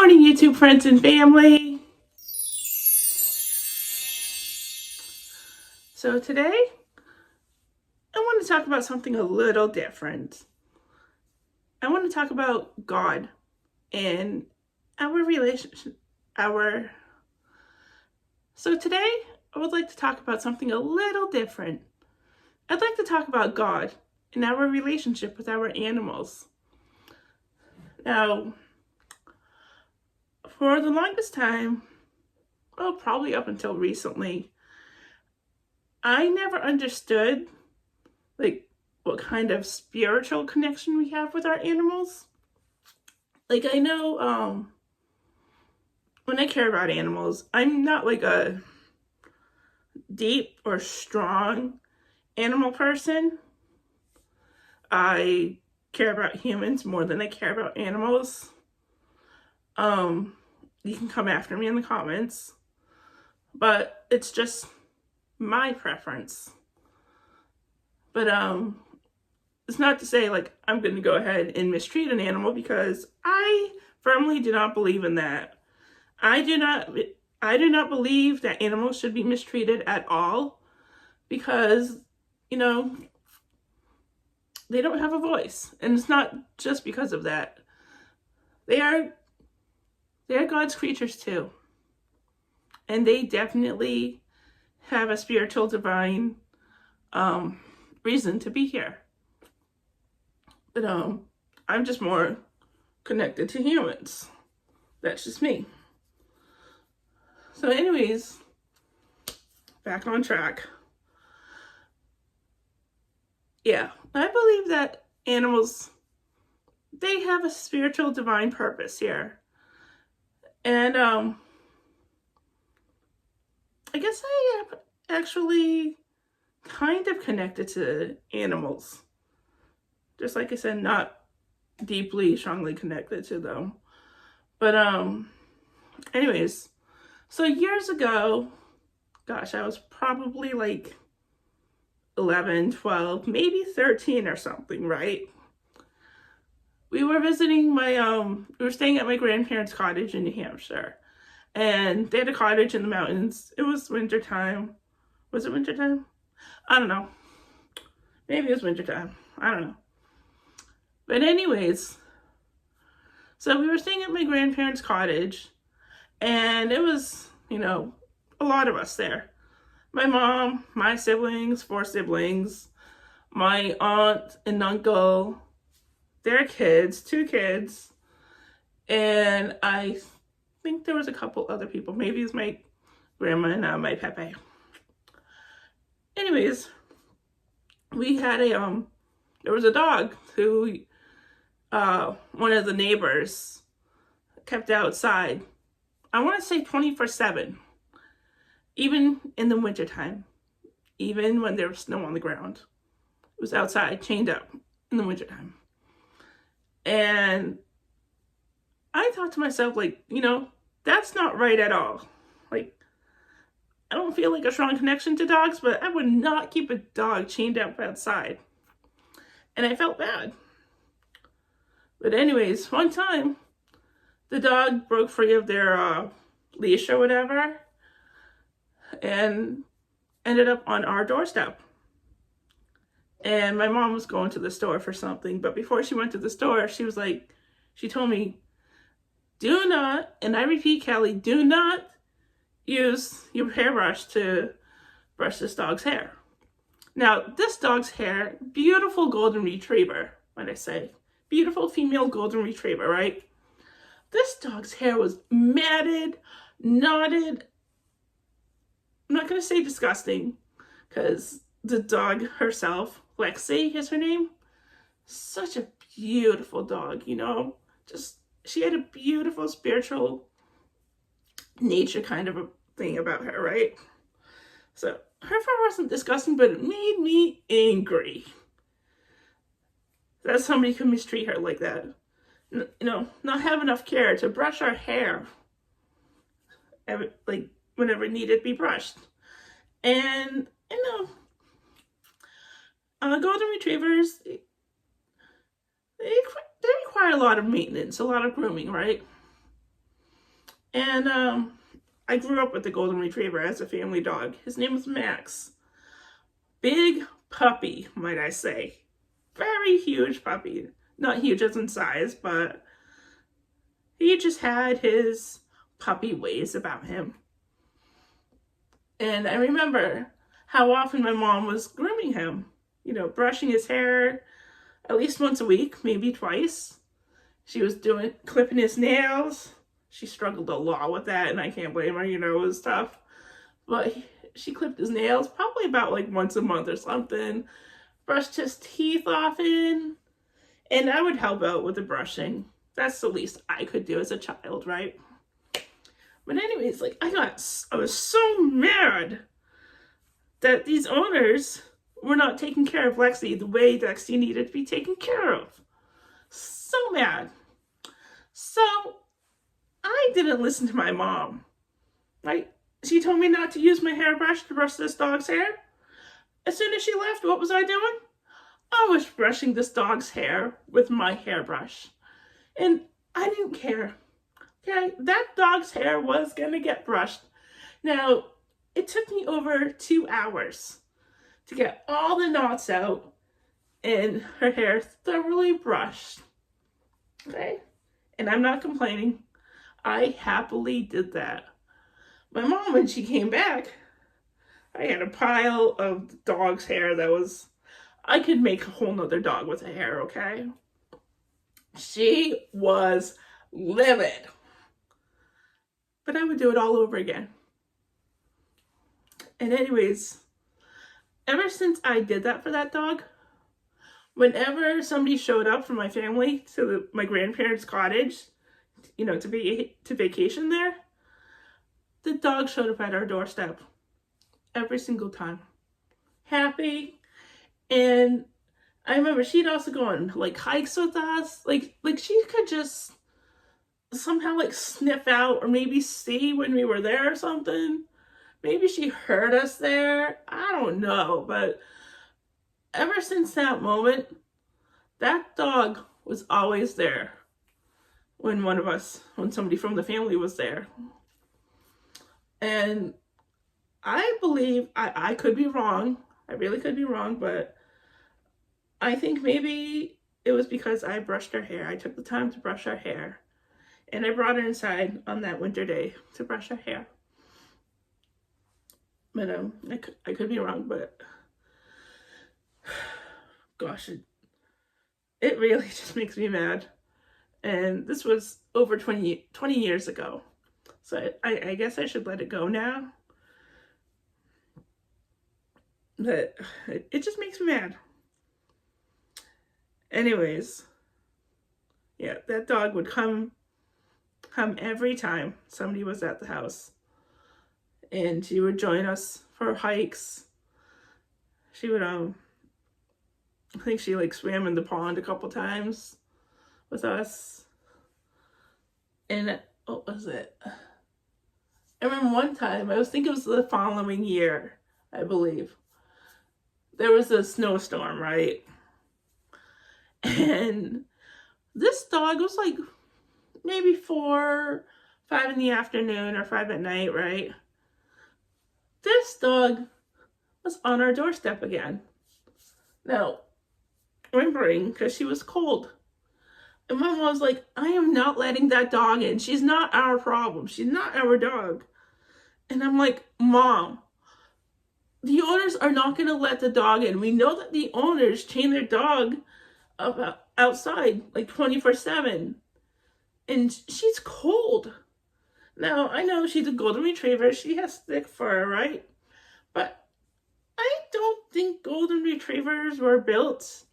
morning, YouTube friends and family. So today, I want to talk about something a little different. I want to talk about God and our relationship. So today, I would like to talk about something a little different. I'd like to talk about God and our relationship with our animals. Now, for the longest time, well, probably up until recently, I never understood what kind of spiritual connection we have with our animals. I know when I care about animals, I'm not like a deep or strong animal person. I care about humans more than I care about animals. You can come after me in the comments, but it's just my preference. But it's not to say I'm going to go ahead and mistreat an animal, because I firmly do not believe in that. I do not believe that animals should be mistreated at all, because they don't have a voice, and it's not just because of that. They are God's creatures too, and they definitely have a spiritual, divine reason to be here. But I'm just more connected to humans. That's just me. So anyways, back on track. Yeah, I believe that animals, they have a spiritual, divine purpose here. And I guess I am actually kind of connected to animals. Just like I said, not deeply, strongly connected to them. But anyways, so years ago, gosh, I was probably 11, 12, maybe 13 or something, right? We were visiting we were staying at my grandparents' cottage in New Hampshire. And they had a cottage in the mountains. It was wintertime. Was it wintertime? I don't know. Maybe it was wintertime. I don't know. But anyways, so we were staying at my grandparents' cottage, and it was, a lot of us there. My mom, my siblings, 4 siblings, my aunt and uncle, their kids, 2 kids, and I think there was a couple other people. Maybe it's my grandma and my pepe. Anyways, we had there was a dog who one of the neighbors kept outside. I want to say 24/7, even in the wintertime, even when there was snow on the ground. It was outside, chained up in the wintertime. And I thought to myself, that's not right at all. I don't feel a strong connection to dogs, but I would not keep a dog chained up outside. And I felt bad. But anyways, one time, the dog broke free of their leash or whatever, and ended up on our doorstep. And my mom was going to the store for something, but before she went to the store, she told me, do not, and I repeat, Kelly, do not use your hairbrush to brush this dog's hair. Now, this dog's hair, beautiful golden retriever, when I say, beautiful female golden retriever, right? This dog's hair was matted, knotted. I'm not going to say disgusting, because the dog herself, Lexi is her name, such a beautiful dog, she had a beautiful spiritual nature kind of a thing about her, right? So her fur wasn't disgusting, but it made me angry that somebody could mistreat her like that. Not have enough care to brush our hair, whenever it needed to be brushed. And golden retrievers, they require a lot of maintenance, a lot of grooming, right? And I grew up with the golden retriever as a family dog. His name was Max. Big puppy, might I say. Very huge puppy. Not huge as in size, but he just had his puppy ways about him. And I remember how often my mom was grooming him, you know, brushing his hair at least once a week, maybe twice. She was clipping his nails. She struggled a lot with that, and I can't blame her, you know, it was tough. But she clipped his nails probably about like once a month or something, brushed his teeth often, and I would help out with the brushing. That's the least I could do as a child, right? But anyways, like I was so mad that these owners were not taking care of Lexi the way Lexi needed to be taken care of. So mad. So I didn't listen to my mom, right? She told me not to use my hairbrush to brush this dog's hair. As soon as she left, what was I doing? I was brushing this dog's hair with my hairbrush. And I didn't care. Okay, that dog's hair was gonna get brushed. Now, it took me over 2 hours to get all the knots out and her hair thoroughly brushed. Okay, and I'm not complaining. I happily did that. My mom, when she came back, I had a pile of dog's hair that was, I could make a whole nother dog with the hair, okay? She was livid. But I would do it all over again. And anyways, ever since I did that for that dog, whenever somebody showed up from my family to my grandparents' cottage, you know, to vacation there, the dog showed up at our doorstep every single time. Happy. And I remember she'd also go on like hikes with us. Like she could just somehow like sniff out or maybe see when we were there or something. Maybe she heard us there. I don't know. But ever since that moment, that dog was always there when somebody from the family was there. And I believe, I could be wrong. I really could be wrong, but I think maybe it was because I brushed her hair. I took the time to brush her hair. And I brought her inside on that winter day to brush her hair. But I could be wrong, but gosh, it really just makes me mad. And this was over 20 years ago. So I guess I should let it go now. But it just makes me mad. Anyways, yeah, that dog would come every time somebody was at the house. And she would join us for hikes. She would, I think she like swam in the pond a couple times with us. And what was it? I remember one time, I think it was the following year, I believe. There was a snowstorm, right? And this dog was like maybe 4, 5 in the afternoon or 5 at night, right? This dog was on our doorstep again. Now, whimpering because she was cold. And my mom was like, I am not letting that dog in. She's not our problem. She's not our dog. And I'm like, Mom, the owners are not going to let the dog in. We know that the owners chain their dog up outside like 24/7. And she's cold. Now, I know she's a golden retriever. She has thick fur, right? But I don't think golden retrievers were built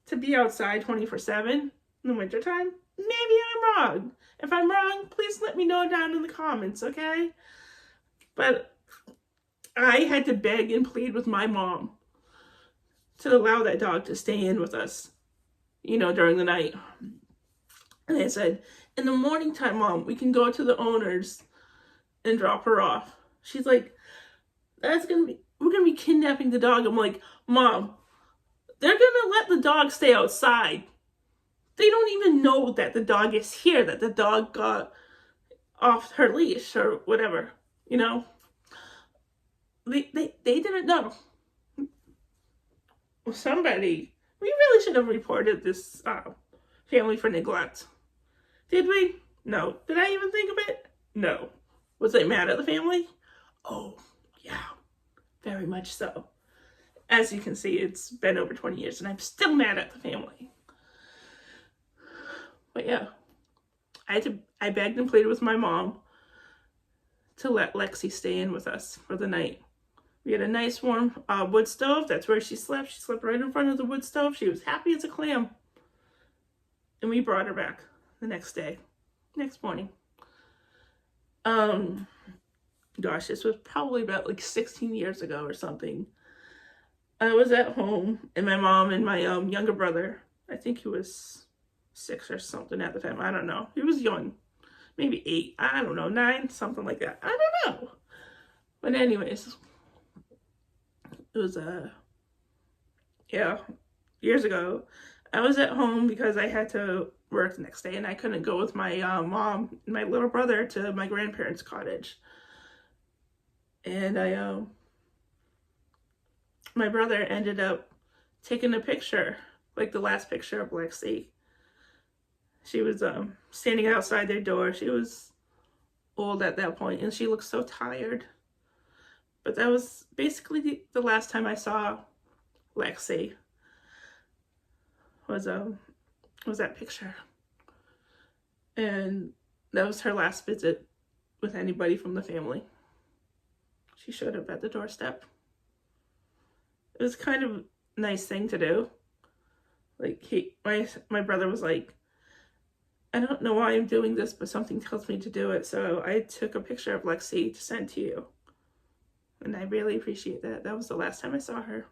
to be outside 24/7 in the wintertime. Maybe I'm wrong. If I'm wrong, please let me know down in the comments, okay? But I had to beg and plead with my mom to allow that dog to stay in with us, you know, during the night. And I said, in the morning time, Mom, we can go to the owners and drop her off. She's like, we're gonna be kidnapping the dog. I'm like, Mom, they're gonna let the dog stay outside. They don't even know that the dog is here, that the dog got off her leash or whatever, you know. They didn't know. Somebody, we really should have reported this family for neglect. Did we? No. Did I even think of it? No. Was I mad at the family? Oh, yeah, very much so. As you can see, it's been over 20 years and I'm still mad at the family. But yeah, I begged and pleaded with my mom to let Lexi stay in with us for the night. We had a nice warm wood stove. That's where she slept. She slept right in front of the wood stove. She was happy as a clam. And we brought her back the next morning. Gosh, this was probably about like 16 years ago or something. I was at home and my mom and my younger brother, I think he was 6 or something at the time. I don't know. He was young. Maybe 8. I don't know. 9, something like that. I don't know. But anyways, it was, yeah, years ago. I was at home because I had to work the next day and I couldn't go with my mom and my little brother to my grandparents' cottage. And my brother ended up taking a picture, like the last picture of Lexi. She was standing outside their door. She was old at that point and she looked so tired. But that was basically the last time I saw Lexi was that picture. And that was her last visit with anybody from the family. She showed up at the doorstep. It was kind of a nice thing to do. Like my brother was like, I don't know why I'm doing this, but something tells me to do it. So I took a picture of Lexi to send to you. And I really appreciate that. That was the last time I saw her.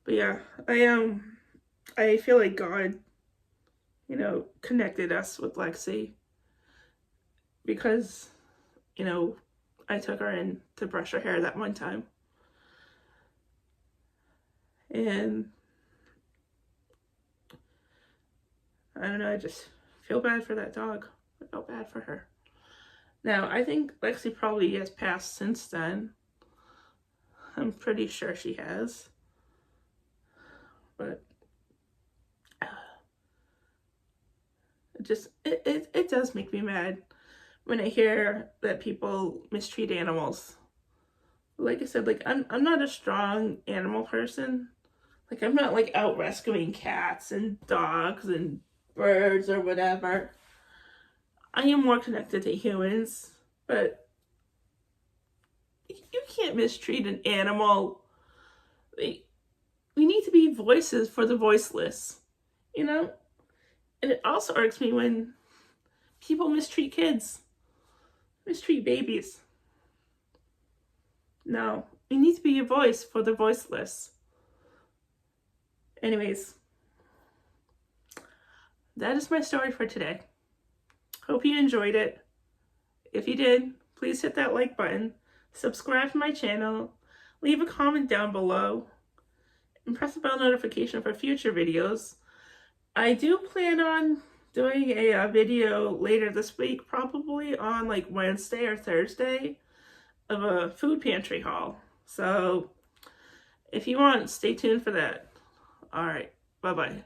But yeah, I feel like God, you know, connected us with Lexi because, you know, I took her in to brush her hair that one time. And I don't know, I just feel bad for that dog. I felt bad for her. Now, I think Lexi probably has passed since then. I'm pretty sure she has. But it does make me mad when I hear that people mistreat animals. Like I said, like I'm not a strong animal person. Like I'm not like out rescuing cats and dogs and birds or whatever. I am more connected to humans, but you can't mistreat an animal. We need to be voices for the voiceless, you know? And it also irks me when people mistreat kids, mistreat babies. No, we need to be a voice for the voiceless. Anyways, that is my story for today. Hope you enjoyed it. If you did, please hit that like button, subscribe to my channel, leave a comment down below, and press the bell notification for future videos. I do plan on doing a video later this week, probably on like Wednesday or Thursday, of a food pantry haul. So if you want, stay tuned for that. All right, bye-bye.